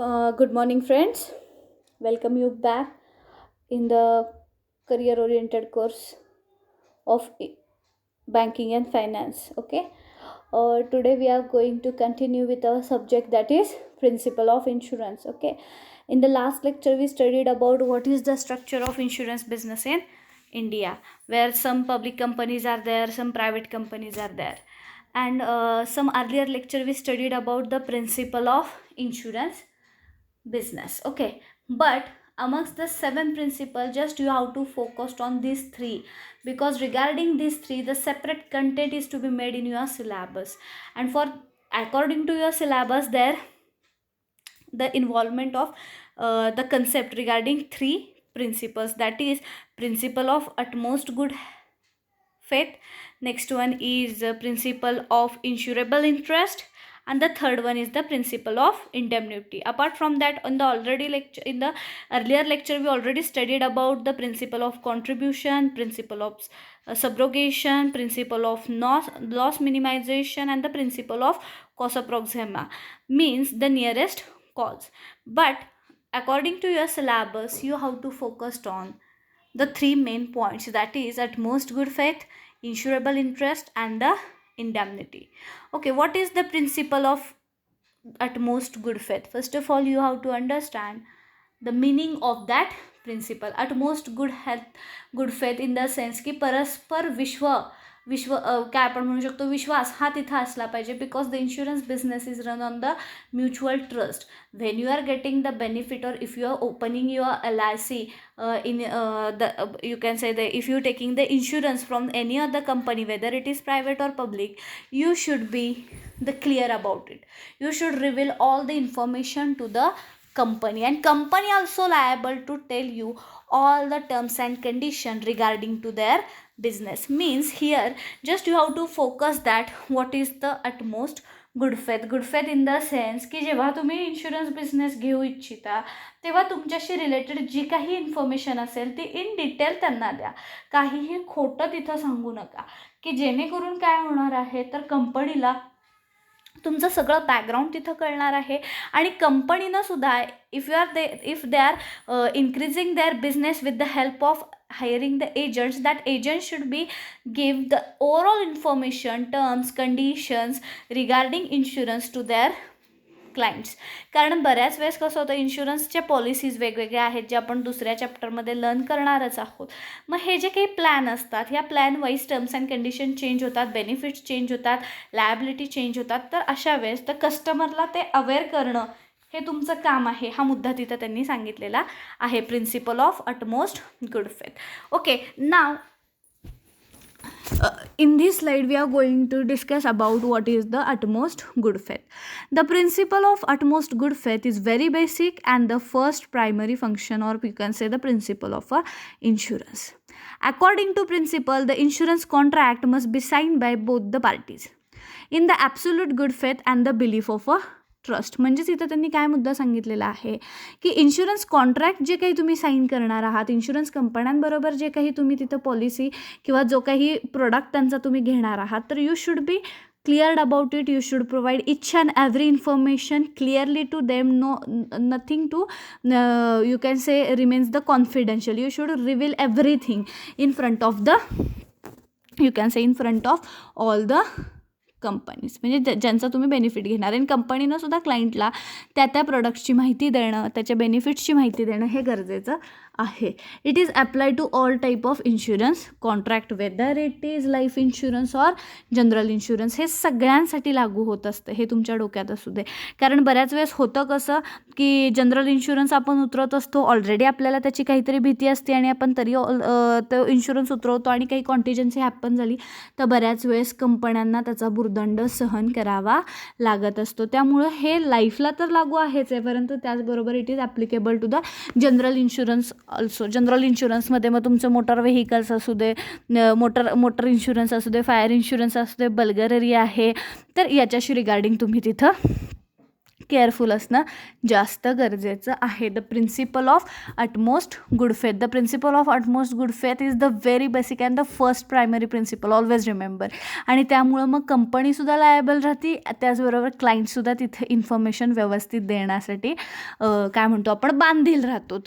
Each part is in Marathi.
Good morning, friends. Welcome you back in the career oriented course of banking and finance. Okay, today we are going to continue with our subject, that is principle of insurance. Okay, in the last lecture, we studied about what is the structure of insurance business in India, where some public companies are there, some private companies are there, and some earlier lecture we studied about the principle of insurance business. Okay, but amongst the seven principles, just you have to focus on these three, because regarding these three the separate content is to be made in your syllabus, and for according to your syllabus there the involvement of the concept regarding three principles, that is principle of utmost good faith, next one is principle of insurable interest, and the third one is the principle of indemnity. Apart from that, on the already lecture, in the earlier lecture we already studied about the principle of contribution, principle of subrogation, principle of loss minimization, and the principle of causa proxima, means the nearest cause. But according to your syllabus you have to focus on the three main points, that is utmost good faith, insurable interest, and the indemnity. Okay, what is the principle of utmost good faith? First of all, you have to understand the meaning of that principle. Utmost good faith in the sense की परस्पर काय आपण म्हणू शकतो, विश्वास हा तिथं असला पाहिजे, because the insurance business is run on the mutual trust. When you are getting the benefit, or if you are opening your LIC in you can say that if you taking the insurance from any other company, whether it is private or public, you should be the clear about it. You should reveal all the information to the company, and company also liable to tell you all the terms and condition regarding to their business. Means here just you have to focus that what is the utmost good faith in the sense की जेव्हा तुम्ही इन्शुरन्स बिझनेस घेऊ इच्छिता तेव्हा तुमच्याशी रिलेटेड जी काही इन्फॉर्मेशन असेल ती इन डिटेल त्यांना द्या. काहीही खोटं तिथं सांगू नका, की जेणेकरून काय होणार आहे तर कंपनीला तुमचं सगळं बॅकग्राऊंड तिथं कळणार आहे, आणि कंपनीनं सुद्धा if they are increasing there business with the help of hiring the agents, that agent should be give the overall information, terms, conditions regarding insurance to their clients. कारण बऱ्याच वेळेस कसं होतं, इन्शुरन्सच्या पॉलिसीज वेगवेगळ्या आहेत जे आपण दुसऱ्या चॅप्टरमध्ये लर्न करणारच आहोत. मग हे जे काही प्लॅन असतात, ह्या plan wise terms and condition change होतात, बेनिफिट्स चेंज होतात, लायबिलिटी चेंज होतात. तर अशा वेळेस तर कस्टमरला ते अवेअर करणं हे तुमचं काम आहे. हा मुद्दा तिथं त्यांनी सांगितलेला आहे, principle of utmost good faith. Okay, now in this slide we are going to discuss about what is the utmost good faith. The principle of utmost good faith is very basic and the first primary function, or you can say the principle of a insurance. According to principle, the insurance contract must be signed by both the parties in the absolute good faith and the belief of a trust. म्हणजेच इथं त्यांनी काय मुद्दा सांगितलेला आहे की इन्शुरन्स कॉन्ट्रॅक्ट जे काही तुम्ही साईन करणार आहात, इन्शुरन्स कंपन्यांबरोबर जे काही तुम्ही तिथं पॉलिसी किंवा जो काही प्रोडक्ट त्यांचा तुम्ही घेणार आहात, तर you should be cleared about it. You should provide each and every information clearly to them. Nothing to you can say remains the confidential. You should reveal everything in front of the, you can say in front of all the companies, म्हणजे ज्यांचा तुम्ही बेनिफिट घेणार. आणि कंपनीनं सुद्धा क्लायंटला त्या प्रोडक्ट्सची माहिती देणं, त्याच्या बेनिफिट्सची माहिती देणं हे गरजेचं आहे. It is apply to all type of insurance contract, whether it is life insurance or general insurance. हे सगळ्यांसाठी लागू होत असतं, हे तुमच्या डोक्यात असू दे. कारण बऱ्याच वेळेस होतं कसं की जनरल इन्शुरन्स आपण उतरवत असतो, ऑलरेडी आपल्याला त्याची काहीतरी भीती असते आणि आपण तरी तो इन्शुरन्स उतरवतो आणि काही कॉन्टिजन्सी हॅपन झाली तर बऱ्याच वेळेस कंपन्यांना त्याचा दंड सहन करावा लागत असतो. त्यामुळं हे लाईफला तर लागू आहेच आहे, परंतु त्याचबरोबर it is applicable to the general insurance also. General इन्शुरन्समध्ये मग तुमचं मोटर व्हेकल्स असू दे, मोटर इन्शुरन्स असू दे, फायर इन्शुरन्स असू दे, बल्गररी आहे, तर याच्याशी रिगार्डिंग तुम्ही तिथं केअरफुल असणं जास्त गरजेचं आहे. The principle of utmost good faith. The principle of utmost good faith is the very basic and the first primary principle, always remember. आणि त्यामुळं मग कंपनीसुद्धा लायबल राहते, त्याचबरोबर क्लायंटसुद्धा तिथे इन्फॉर्मेशन व्यवस्थित देण्यासाठी काय म्हणतो आपण बांधील राहतो.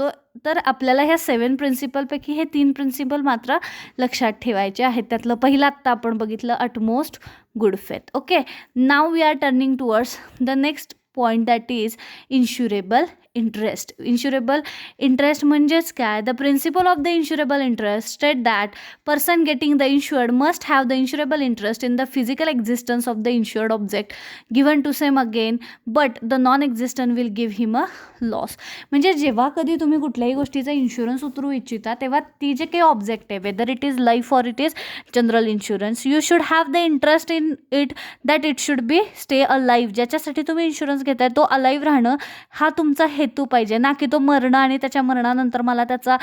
तर आपल्याला ह्या 7 प्रिन्सिपलपैकी हे 3 प्रिन्सिपल मात्र लक्षात ठेवायचे आहेत. त्यातलं पहिलं आत्ता आपण बघितलं, utmost good faith. Okay, now we are turning towards the next point, that is insurable interest. Insurable interest म्हणजेच काय? The principle of the insurable interest state that person getting the insured must have the insurable interest in the physical existence of the insured object given to same again, but the non existent will give him a loss. म्हणजे जेव्हा कधी तुम्ही कुठल्याही गोष्टीचा इन्शुरन्स उतरू इच्छिता, तेव्हा ती जे काही ऑब्जेक्ट आहे, weather it is life or it is general insurance, you should have the interest in it, that it should be stay a life. ज्याच्यासाठी तुम्ही इन्शुरन्स घेताय तो अलाईव्ह राहणं हा तुमचा हेतू पाहिजे, ना की तो मरणं आणि त्याच्या मरणानंतर मला त्याचा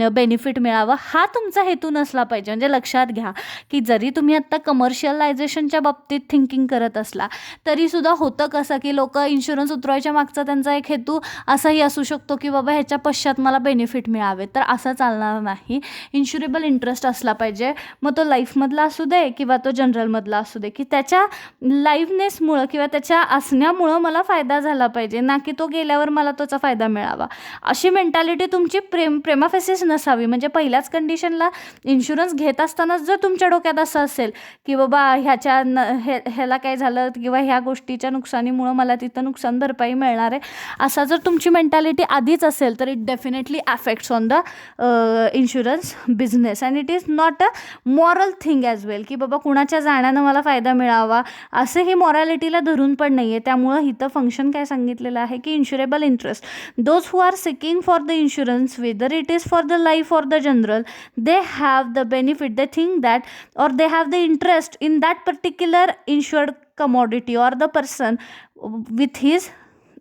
बेनिफिट मिळावा हा तुमचा हेतू नसला पाहिजे. म्हणजे लक्षात घ्या की जरी तुम्ही आत्ता कमर्शियलायझेशनच्या बाबतीत थिंकिंग करत असला तरीसुद्धा होतं कसं की लोक इन्शुरन्स उतरवायच्या मागचा त्यांचा एक हेतू असाही असू शकतो की बाबा ह्याच्या पश्चात मला बेनिफिट मिळावे, तर असं चालणार नाही. इन्शुरेबल इंटरेस्ट असला पाहिजे, मग तो लाईफमधला असू दे किंवा तो जनरलमधला असू दे, की त्याच्या लाईव्हनेसमुळं किंवा त्याच्या असण्यामुळं मला फायदा झाला पाहिजे, ना की तो गेल्यावर मला त्याचा फायदा मिळावा. अशी मेंटॅलिटी तुमची प्रेमाफेसीस नसावी. म्हणजे पहिल्याच कंडिशनला इन्शुरन्स घेत असतानाच जर तुमच्या डोक्यात असं असेल की बाबा ह्याला काय झालं किंवा ह्या गोष्टीच्या नुकसानीमुळं मला तिथं नुकसान भरपाई मिळणार आहे, असा जर तुमची मेंटॅलिटी आधीच असेल तर it definitely affects on the insurance business and it is not a moral thing as well, की बाबा कुणाच्या जाण्यानं मला फायदा मिळावा असं ही मॉरॅलिटीला धरून पण नाही आहे. त्यामुळं इथं फंक्शन काय सांगितलेलं आहे की इन्शुरेबल interest, those who are seeking for the insurance, whether it is for the life or the general, they have the benefit, they think that, or they have the interest in that particular insured commodity or the person with his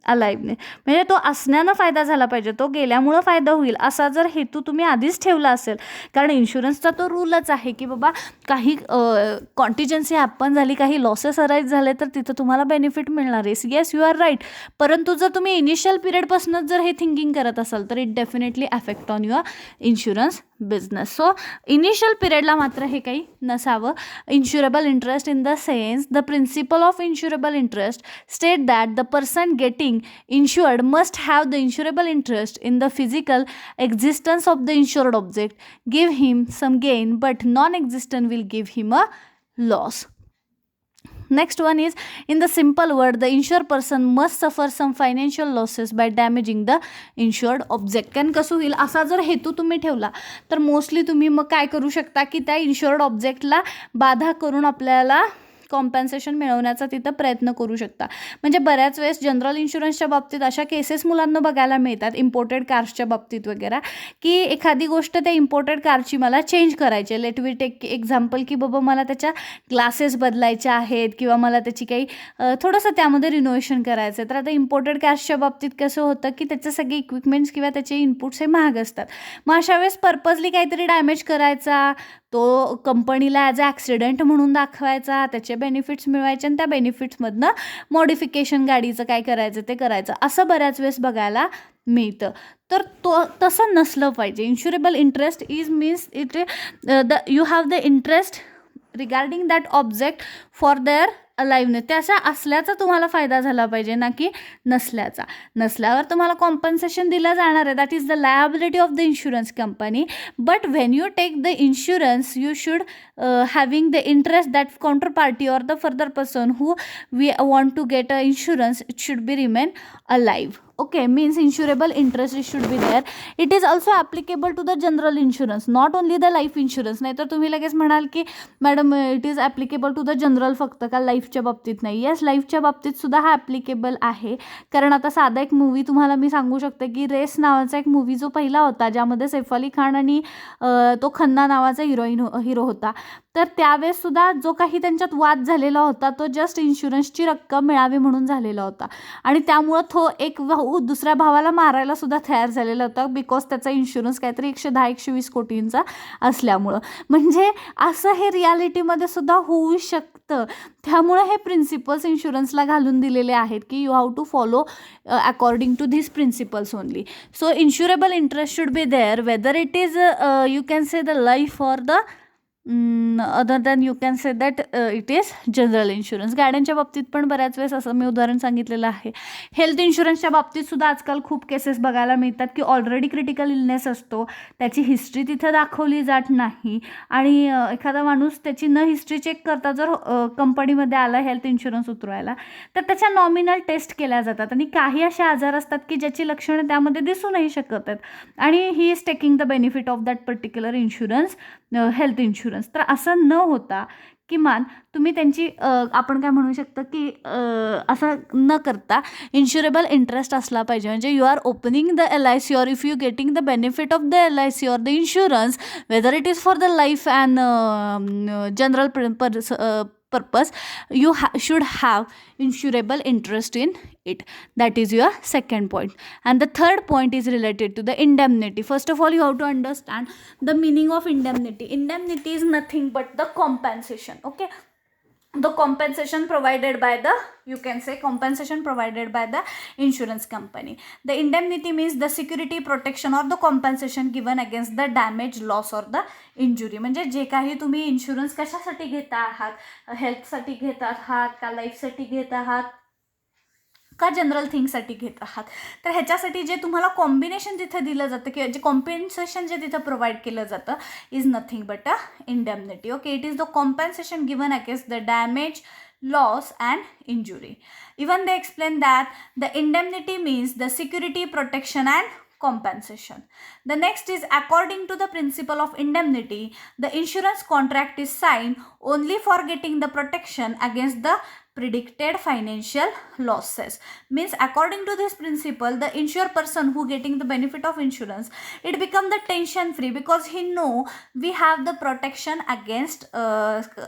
अलाइव्हनेस. म्हणजे तो असण्यानं फायदा झाला पाहिजे, तो गेल्यामुळं फायदा होईल असा जर हेतू तुम्ही आधीच ठेवला असेल. कारण इन्शुरन्सचा तो रूलच आहे की बाबा काही कॉन्टिजन्सी हॅपन झाली, काही लॉसेस अराईज झाले तर तिथं तुम्हाला बेनिफिट मिळणार आहे. Yes, you are right. परंतु जर तुम्ही इनिशियल पिरियडपासूनच जर हे थिंकिंग करत असाल तर it definitely affect on your insurance business. So initial पिरियडला मात्र हे काही नसावं. Insurable interest in the sense, the principle of insurable interest state that the person getting insured must have the insurable interest in the physical existence of the insured object, give him some gain, but non-existent will give him a loss. Next one is, in the simple word, the insured person must suffer some financial losses by damaging the insured object. कारण कसं होईल, असा जर हेतू तुम्ही ठेवला तर मोस्टली तुम्ही मग काय करू शकता की त्या इन्शुअर्ड ऑब्जेक्टला बाधा करून आपल्याला कॉम्पन्सेशन मिळवण्याचा तिथं प्रयत्न करू शकता. म्हणजे बऱ्याच वेळेस जनरल इन्शुरन्सच्या बाबतीत अशा केसेस मुलांना बघायला मिळतात, इम्पोर्टेड कार्सच्या बाबतीत वगैरे, की एखादी गोष्ट त्या इम्पोर्टेड कारची मला चेंज करायची आहे. लेट वी टेक एक्झाम्पल की बाबा मला त्याच्या ग्लासेस बदलायच्या आहेत किंवा मला त्याची काही थोडंसं त्यामध्ये रिनोव्हेशन करायचं आहे. तर आता इम्पोर्टेड कार्सच्या बाबतीत कसं होतं की त्याचे सगळे इक्विपमेंट्स किंवा त्याचे इनपुट्स हे महाग असतात. मग अशा वेळेस पर्पजली काहीतरी डॅमेज करायचा, तो कंपनीला ॲज अ ॲक्सिडेंट म्हणून दाखवायचा, त्याचे बेनिफिट्स मिळवायचे आणि त्या बेनिफिट्समधनं मॉडिफिकेशन गाडीचं काय करायचं ते करायचं, असं बऱ्याच वेळेस बघायला मिळतं. तर तसं नसलं पाहिजे. Insurable interest is means it you have the interest regarding that object for their aliveness. त्याचा असल्याचा तुम्हाला फायदा झाला पाहिजे, ना की नसल्याचा. नसल्यावर तुम्हाला कॉम्पन्सेशन दिलं जाणार आहे, that is the liability of the insurance company. But when you take the insurance you should having the interest that counterparty or the further person who we want to get a insurance, it should be remain alive. Okay, means insurable interest it should be there. It is also applicable to the general insurance, not only the life insurance. नाही तर तुम्ही लगेच म्हणाल की madam it is applicable to the general फक्त का लाईफच्या बाबतीत नाही. येस, लाईफच्या बाबतीत सुद्धा हा ॲप्लिकेबल आहे. कारण आता साधा एक मूवी तुम्हाला मी सांगू शकते की रेस नावाचा एक मूवी जो पहिला होता, ज्यामध्ये सैफ अली खान आणि तो खन्ना नावाचा हिरो होता. तर त्यावेळेस सुद्धा जो काही त्यांच्यात वाद झालेला होता तो जस्ट इन्शुरन्सची रक्कम मिळावी म्हणून झालेला होता. आणि त्यामुळं तो एक भाऊ दुसऱ्या भावाला मारायला सुद्धा तयार झालेला होता, बिकॉज त्याचा इन्शुरन्स काहीतरी 110-120 कोटींचा असल्यामुळं. म्हणजे असं हे रियालिटीमध्ये सुद्धा होऊ शकतं. त्यामुळे हे प्रिन्सिपल्स इन्शुरन्सला घालून दिलेले आहेत की you have to follow according to this principles only. So insurable interest should be there whether it is you can say the life or the other than you can say that it is general insurance. गाड्यांच्या बाबतीत पण बऱ्याच वेळेस असं मी उदाहरण सांगितलेलं आहे. हेल्थ इन्शुरन्सच्या बाबतीत सुद्धा आजकाल खूप केसेस बघायला मिळतात की ऑलरेडी क्रिटिकल इलनेस असतो, त्याची हिस्ट्री तिथं दाखवली जात नाही आणि एखादा माणूस त्याची न हिस्ट्री चेक करता जर कंपनीमध्ये आला हेल्थ इन्शुरन्स उतरवायला, तर त्याच्या नॉमिनल टेस्ट केल्या जातात आणि काही असे आजार असतात की ज्याची लक्षणं त्यामध्ये दिसू नाही शकत आहेत आणि he is taking the benefit of that particular insurance, health insurance. तर असं न होता किमान तुम्ही त्यांची आपण काय म्हणू शकतो की असं न करता इन्शुरेबल इंटरेस्ट असला पाहिजे. म्हणजे you are opening the LIC or if you getting the benefit of the LIC or the insurance, whether it is for the life and general purpose, you should have insurable interest in it. That is your second point. And the third point is related to the indemnity. First of all, you have to understand the meaning of indemnity. Indemnity is nothing but the compensation. Okay, the compensation provided by the, you can say compensation provided by the insurance company. The indemnity means the security, protection or the compensation given against the damage, loss or the injury. म्हणजे जे काही तुम्ही इन्शुरन्स कशासाठी घेता आहात, हेल्थसाठी घेत आहात का लाईफसाठी घेत आहात का जनरल थिंगसाठी घेत आहात, तर ह्याच्यासाठी जे तुम्हाला कॉम्बिनेशन जिथं दिलं जातं किंवा जे कॉम्पेन्सेशन जे तिथं प्रोव्हाइड केलं जातं is nothing but a indemnity. Okay, it is the compensation given against the damage, loss and injury. Even they explain that the indemnity means the security, protection and compensation. The next is according to the principle of indemnity, the insurance contract is signed only for getting the protection against the predicted financial losses. Means according to this principle, the insured person who getting the benefit of insurance, it become the tension free because he know we have the protection against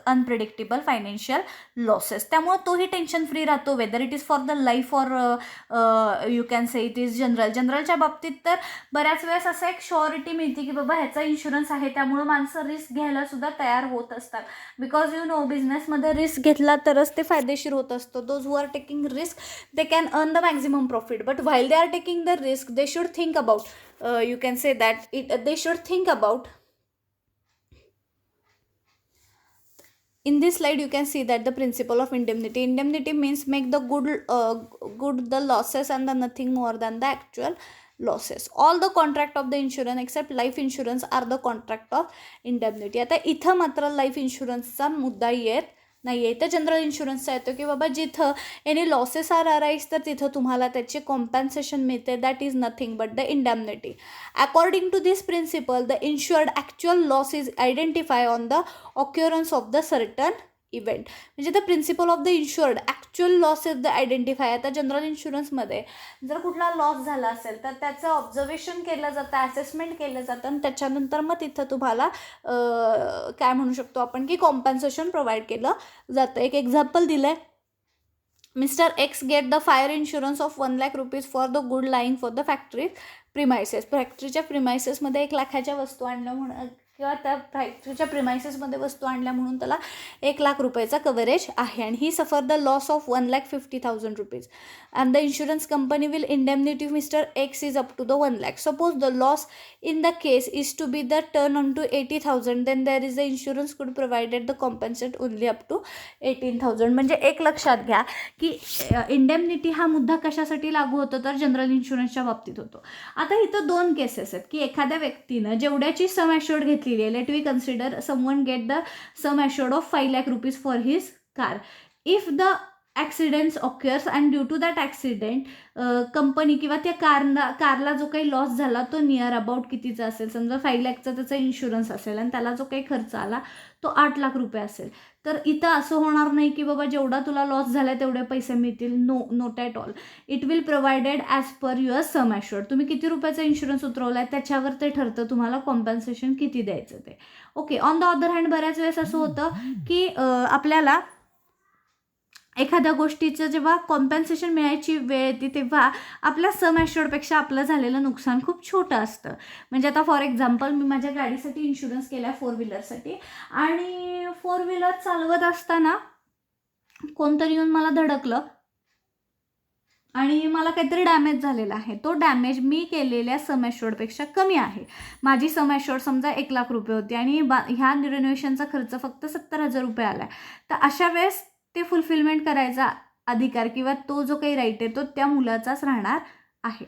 unpredictable financial losses. त्यामुळे तोही टेन्शन फ्री राहतो, whether it is for the life or you can say it is जनरलच्या बाबतीत तर बऱ्याच वेळेस असं एक श्युरिटी मिळते की बाबा ह्याचा इन्शुरन्स आहे, त्यामुळे माणसं रिस्क घ्यायला सुद्धा तयार होत असतात. बिकॉज यू नो बिझनेसमध्ये रिस्क घेतला तरच ते फायदेशीर होत असतो. Those who are taking risk they can earn the maximum profit, but while they are taking the risk they should think about you can say that they should think about. In this slide you can see that the principle of indemnity. Indemnity means make the good the losses and the nothing more than the actual losses. All the contract of the insurance except life insurance are the contract of indemnity. आता इथं मात्र लाईफ इन्शुरन्सचा मुद्दा येत नाही आहे. तर जनरल इन्शुरन्सचा येतो की बाबा जिथं एनी लॉसेस आर अराईज तर तिथं तुम्हाला त्याचे कॉम्पन्सेशन मिळते. That is nothing but the indemnity. According to this principle the insured actual loss is identify on the occurrence of the certain event. म्हणजे the principle of the insured actual loss is the identify. आता जनरल इन्शुरन्समध्ये जर कुठला लॉस झाला असेल तर त्याचं ऑब्झर्वेशन केलं जातं, असेसमेंट केलं जातं आणि त्याच्यानंतर मग तिथं तुम्हाला काय म्हणू शकतो आपण की कॉम्पन्सेशन प्रोव्हाइड केलं जातं. एक एक्झाम्पल दिलं आहे, mister x get the fire insurance of 1 lakh rupees for the good lying for the factory premises. फॅक्टरीच्या प्रिमायसेसमध्ये 1 लाखाच्या वस्तू आणल्या म्हणून किंवा त्या फॅक्टरीच्या प्रिमायसेसमध्ये वस्तू आणल्या म्हणून त्याला 1 लाख रुपयाचा कव्हरेज आहे आणि ही suffer the loss of 1,50,000 rupees and the insurance company will indemnity Mr X is up to the 1 lakh. Suppose the loss in the case is to be the turn on to 80,000 then there is the insurance could provided the compensate only up to 18,000. म्हणजे एक लक्षात घ्या की इंडेमनिटी हा मुद्दा कशासाठी लागू होतो तर जनरल इन्शुरन्सच्या बाबतीत होतो. आता इथं 2 केसेस आहेत की एखाद्या व्यक्तीनं जेवढ्याची सम ॲश्युअर्ड घेतलेली आहे, let we consider someone get the sum assured of 5 lakh rupees for his car. If the accidents occurs and due to that accident company किंवा त्या कारला जो काही लॉस झाला तो नियर अबाउट कितीचा असेल, समजा 5 लाखचा त्याचा इन्शुरन्स असेल आणि त्याला जो काही खर्च आला तो 8 लाख रुपये असेल, तर इथं असं होणार नाही की बाबा जेवढा तुला लॉस झाला तेवढे पैसे मिळतील. Not at all. It will provided as per your sum assured. तुम्ही किती रुपयाचा इन्शुरन्स उतरवला आहे त्याच्यावर ते ठरतं तुम्हाला कॉम्पन्सेशन किती द्यायचं ते. Okay. On the other hand बऱ्याच वेळेस असं होतं की आपल्याला एखाद्या गोष्टीचं जेव्हा कॉम्पन्सेशन मिळायची वेळ येते तेव्हा आपल्या सम ॲश्युअर्डपेक्षा आपलं झालेलं नुकसान खूप छोटं असतं. म्हणजे आता फॉर एक्झाम्पल मी माझ्या गाडीसाठी इन्शुरन्स केला आहे 4 व्हीलरसाठी, आणि 4 व्हीलर चालवत असताना कोणतरी येऊन मला धडकलं आणि मला काहीतरी डॅमेज झालेला आहे. तो डॅमेज मी केलेल्या सम ॲश्युअर्डपेक्षा कमी आहे. माझी सम ॲश्युअर्ड समजा 1,00,000 रुपये होती आणि ह्या रिनोव्हेशनचा खर्च फक्त 70,000 रुपये आला आहे. तर अशा वेळेस ते फुलफिलमेंट करायचा अधिकार किंवा तो जो काही राईट आहे तो त्या मुलाचाच राहणार आहे.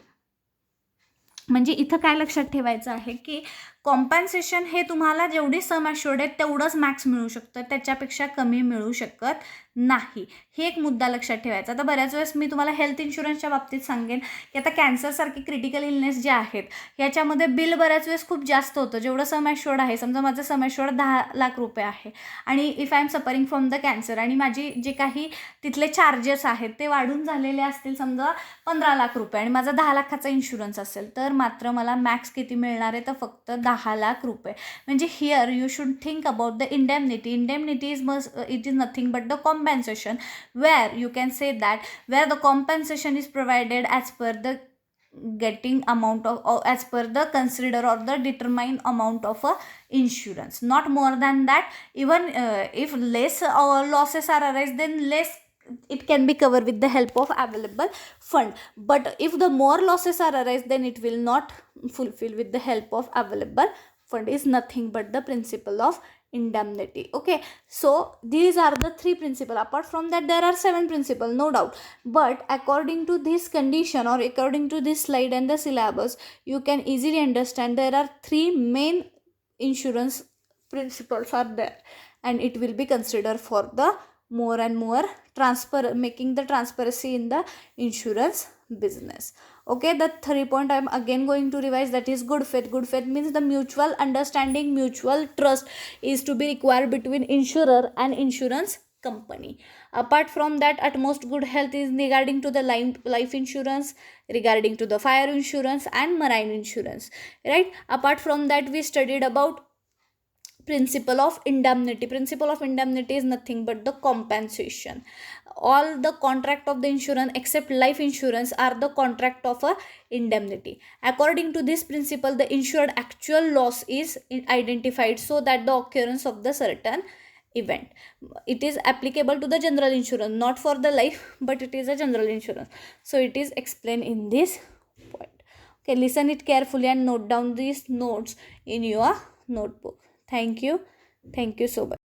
म्हणजे इथं काय लक्षात ठेवायचं आहे की कॉम्पन्सेशन हे तुम्हाला जेवढी सम ॲश्युअर्ड आहे तेवढंच मॅक्स मिळू शकतं, त्याच्यापेक्षा कमी मिळू शकत नाही. हे एक मुद्दा लक्षात ठेवायचा. आता बऱ्याच वेळेस मी तुम्हाला हेल्थ इन्शुरन्सच्या बाबतीत सांगेन की आता कॅन्सरसारखे क्रिटिकल इलनेस जे आहेत ह्याच्यामध्ये बिल बऱ्याच वेळेस खूप जास्त होतं. जेवढं सम ॲश्युअर्ड आहे, समजा माझं सम ॲश्युअर्ड 10,00,000 रुपये आहे आणि if I am suffering from the cancer आणि माझी जे काही तिथले चार्जेस आहेत ते वाढून झालेले असतील समजा 15,00,000 रुपये आणि माझा 10,00,000चा इन्शुरन्स असेल, तर मात्र मला मॅक्स किती मिळणार आहे, तर फक्त 10,00,000 रुपये. म्हणजे here you should think about the indemnity. Indemnity it is nothing but the compensation, where you can say that where the compensation is provided as per the getting amount of, or as per the consider or the determined amount of a insurance, not more than that. Even if less losses are arise, then less it can be covered with the help of available fund. But if the more losses are arise, then it will not fulfill with the help of available fund. Is nothing but the principle of indemnity. Okay, so these are the 3 principles. Apart from that there are 7 principles, no doubt, but according to this condition or according to this slide and the syllabus, you can easily understand there are 3 main insurance principles are there, and it will be considered for the more and more making the transparency in the insurance business. Okay, the 3 point I'm again going to revise, that is good faith. Good faith means the mutual understanding, mutual trust is to be required between insurer and insurance company. Apart from that, utmost good health is regarding to the life insurance, regarding to the fire insurance and marine insurance, right? Apart from that, we studied about principle of indemnity. Principle of indemnity is nothing but the compensation. All the contract of the insurance except life insurance are the contract of a indemnity. According to this principle, the insured actual loss is identified so that the occurrence of the certain event. It is applicable to the general insurance, not for the life, but it is a general insurance. So it is explained in this point. Okay, listen it carefully and note down these notes in your notebook. Thank you so much.